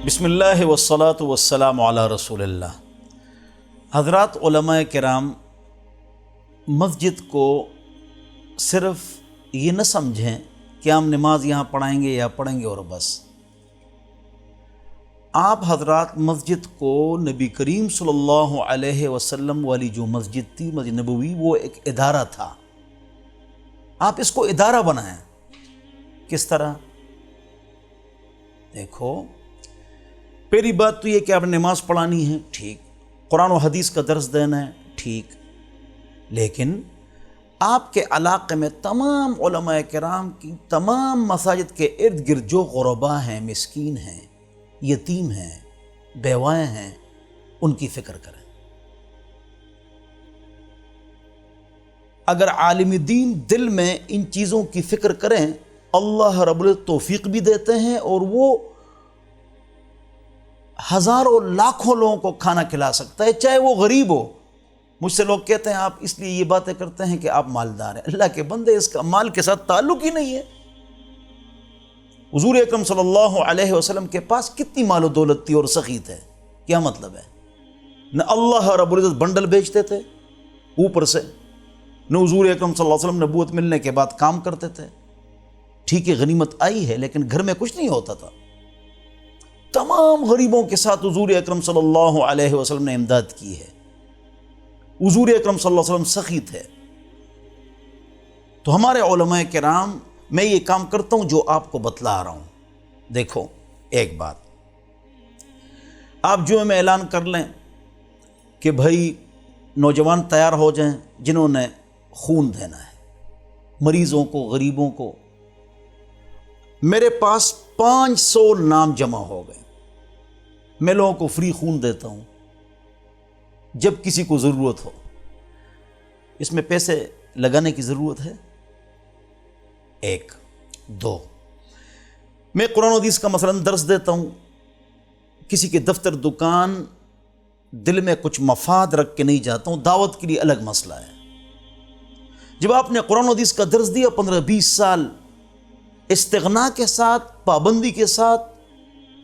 بسم اللہ والصلاة والسلام علی رسول اللہ۔ حضرات علماء کرام، مسجد کو صرف یہ نہ سمجھیں کہ ہم نماز یہاں پڑھائیں گے یا پڑھیں گے اور بس۔ آپ حضرات مسجد کو نبی کریم صلی اللہ علیہ وسلم والی جو مسجد تھی، مسجد نبوی، وہ ایک ادارہ تھا۔ آپ اس کو ادارہ بنائیں۔ کس طرح؟ دیکھو، پہلی بات تو یہ کہ آپ نے نماز پڑھانی ہے، ٹھیک، قرآن و حدیث کا درس دینا ہے، ٹھیک، لیکن آپ کے علاقے میں تمام علماء کرام کی تمام مساجد کے ارد گرد جو غرباء ہیں، مسکین ہیں، یتیم ہیں، بیوائیں ہیں، ان کی فکر کریں۔ اگر عالم دین دل میں ان چیزوں کی فکر کریں، اللہ رب العزت توفیق بھی دیتے ہیں اور وہ ہزاروں لاکھوں لوگوں کو کھانا کھلا سکتا ہے، چاہے وہ غریب ہو۔ مجھ سے لوگ کہتے ہیں آپ اس لیے یہ باتیں کرتے ہیں کہ آپ مالدار ہیں۔ اللہ کے بندے، اس کا مال کے ساتھ تعلق ہی نہیں ہے۔ حضور اکرم صلی اللہ علیہ وسلم کے پاس کتنی مال و دولت تھی اور سخی تھے، کیا مطلب ہے؟ نہ اللہ رب العزت بنڈل بیچتے تھے اوپر سے، نہ حضور اکرم صلی اللہ علیہ وسلم نبوت ملنے کے بعد کام کرتے تھے۔ ٹھیک ہے، غنیمت آئی ہے، لیکن گھر میں کچھ نہیں ہوتا تھا۔ تمام غریبوں کے ساتھ حضور اکرم صلی اللہ علیہ وسلم نے امداد کی ہے۔ حضور اکرم صلی اللہ علیہ وسلم سخی تھے۔ تو ہمارے علماء کرام، میں یہ کام کرتا ہوں جو آپ کو بتلا رہا ہوں۔ دیکھو، ایک بات آپ جو میں اعلان کر لیں کہ بھائی نوجوان تیار ہو جائیں جنہوں نے خون دینا ہے، مریضوں کو، غریبوں کو۔ میرے پاس 500 نام جمع ہو گئے۔ میں لوگوں کو فری خون دیتا ہوں جب کسی کو ضرورت ہو۔ اس میں پیسے لگانے کی ضرورت ہے؟ ایک دو، میں قرآن و حدیث کا مثلا درس دیتا ہوں، کسی کے دفتر دکان دل میں کچھ مفاد رکھ کے نہیں جاتا ہوں، دعوت کے لیے الگ مسئلہ ہے۔ جب آپ نے قرآن و حدیث کا درس دیا 15-20 سال استغنا کے ساتھ، پابندی کے ساتھ،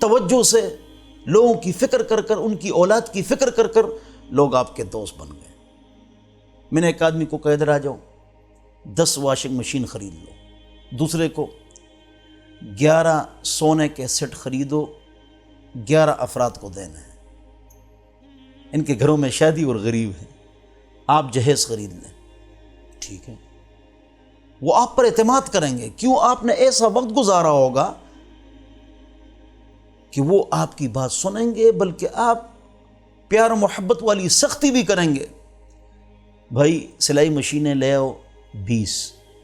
توجہ سے، لوگوں کی فکر کر کر، ان کی اولاد کی فکر کر کر، لوگ آپ کے دوست بن گئے۔ میں نے ایک آدمی کو کہا ادھر آ جاؤ، 10 واشنگ مشین خرید لو، دوسرے کو 11 سونے کے سیٹ خریدو، 11 افراد کو دینا ہے، ان کے گھروں میں شادی اور غریب ہے، آپ جہیز خرید لیں، ٹھیک ہے۔ وہ آپ پر اعتماد کریں گے، کیوں؟ آپ نے ایسا وقت گزارا ہوگا کہ وہ آپ کی بات سنیں گے، بلکہ آپ پیار و محبت والی سختی بھی کریں گے۔ بھائی سلائی مشینیں لے آؤ 20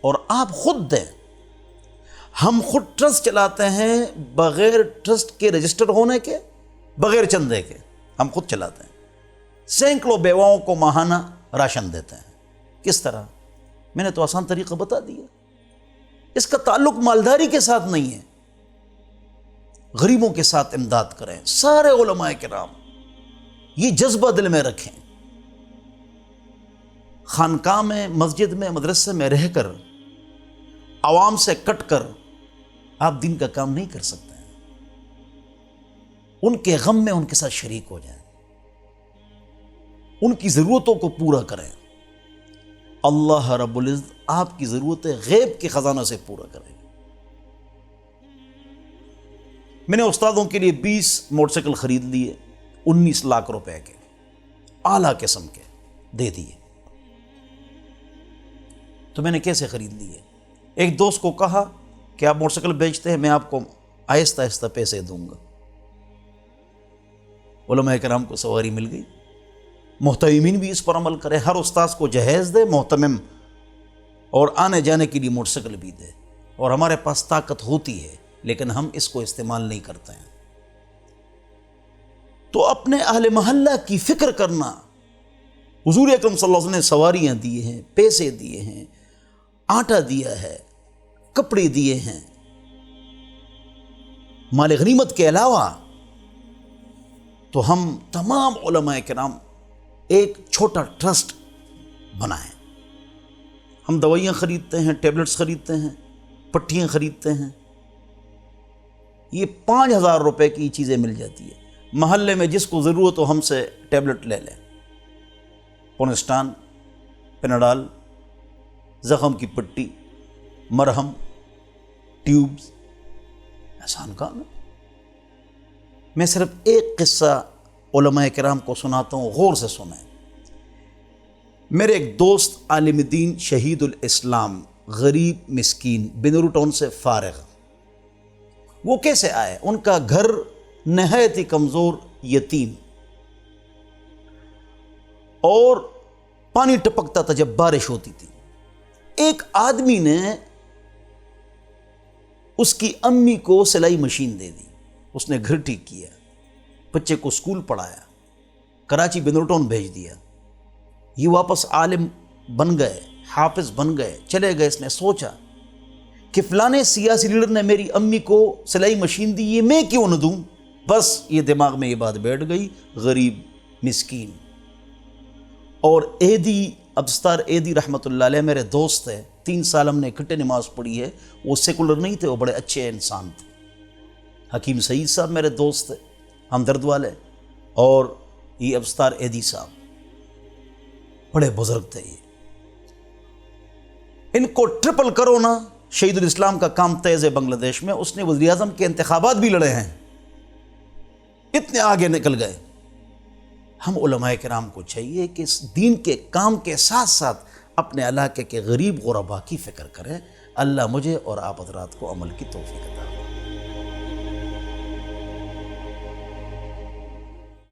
اور آپ خود دیں۔ ہم خود ٹرسٹ چلاتے ہیں بغیر ٹرسٹ کے رجسٹر ہونے کے، بغیر چندے کے، ہم خود چلاتے ہیں۔ سینکڑوں بیواؤں کو ماہانہ راشن دیتے ہیں۔ کس طرح؟ میں نے تو آسان طریقہ بتا دیا۔ اس کا تعلق مالداری کے ساتھ نہیں ہے، غریبوں کے ساتھ امداد کریں۔ سارے علماء کرام یہ جذبہ دل میں رکھیں۔ خانقاہ میں، مسجد میں، مدرسے میں رہ کر، عوام سے کٹ کر آپ دین کا کام نہیں کر سکتے ہیں۔ ان کے غم میں ان کے ساتھ شریک ہو جائیں، ان کی ضرورتوں کو پورا کریں۔ اللہ رب العزت آپ کی ضرورتیں غیب کے خزانوں سے پورا کرے گا۔ میں نے استادوں کے لیے 20 موٹر سائیکل خرید لیے، 19 لاکھ روپے کے، اعلیٰ قسم کے، دے دیے۔ تو میں نے کیسے خرید لیے؟ ایک دوست کو کہا کہ آپ موٹر سائیکل بیچتے ہیں، میں آپ کو آہستہ آہستہ پیسے دوں گا۔ علماء کرام کو سواری مل گئی۔ محتممین بھی اس پر عمل کرے، ہر استاذ کو جہیز دے، محتمم، اور آنے جانے کے لیے موٹر سائیکل بھی دے۔ اور ہمارے پاس طاقت ہوتی ہے لیکن ہم اس کو استعمال نہیں کرتے ہیں۔ تو اپنے اہل محلہ کی فکر کرنا۔ حضور اکرم صلی اللہ علیہ وسلم نے سواریاں دیے ہیں، پیسے دیے ہیں، آٹا دیا ہے، کپڑے دیے ہیں، مال غنیمت کے علاوہ۔ تو ہم تمام علماء کرام ایک چھوٹا ٹرسٹ بنائیں۔ ہم دوائیاں خریدتے ہیں، ٹیبلٹس خریدتے ہیں، پٹیاں خریدتے ہیں، یہ 5,000 روپے کی چیزیں مل جاتی ہے. محلے میں جس کو ضرورت ہو ہم سے ٹیبلٹ لے لیں. پونسٹان، پیناڈال، زخم کی پٹی، مرہم، ٹیوبز، آسان کام ہے. میں صرف ایک قصہ علماء کرام کو سناتا ہوں، غور سے سنیں. میرے ایک دوست عالم دین شہید الاسلام، غریب مسکین، بنورو ٹاؤن سے فارغ، وہ کیسے آئے؟ ان کا گھر نہایت ہی کمزور، یتیم، اور پانی ٹپکتا تھا جب بارش ہوتی تھی. ایک آدمی نے اس کی امی کو سلائی مشین دے دی، اس نے گھر ٹھیک کیا، بچے کو اسکول پڑھایا، کراچی بنورو ٹاؤن بھیج دیا. یہ واپس عالم بن گئے، حافظ بن گئے، چلے گئے. اس نے سوچا کہ فلانے سیاسی لیڈر نے میری امی کو سلائی مشین دی، یہ میں کیوں نہ دوں؟ بس یہ دماغ میں یہ بات بیٹھ گئی. غریب مسکین. اور ایدی ابستار ایدی رحمۃ اللہ علیہ میرے دوست ہے، 3 سال ہم نے اکٹھے نماز پڑھی ہے. وہ سیکولر نہیں تھے، وہ بڑے اچھے انسان تھے. حکیم سعید صاحب میرے دوست تھے، ہمدرد والے، اور یہ ابستار ایدی صاحب بڑے بزرگ تھے. یہ ان کو ٹرپل کرو نا. شہید الاسلام کا کام تیز ہے بنگلہ دیش میں، اس نے وزیر اعظم کے انتخابات بھی لڑے ہیں، اتنے آگے نکل گئے. ہم علماء کرام کو چاہیے کہ اس دین کے کام کے ساتھ ساتھ اپنے علاقے کے غریب غربا کی فکر کریں. اللہ مجھے اور آپ حضرات کو عمل کی توفیق عطا فرمائے.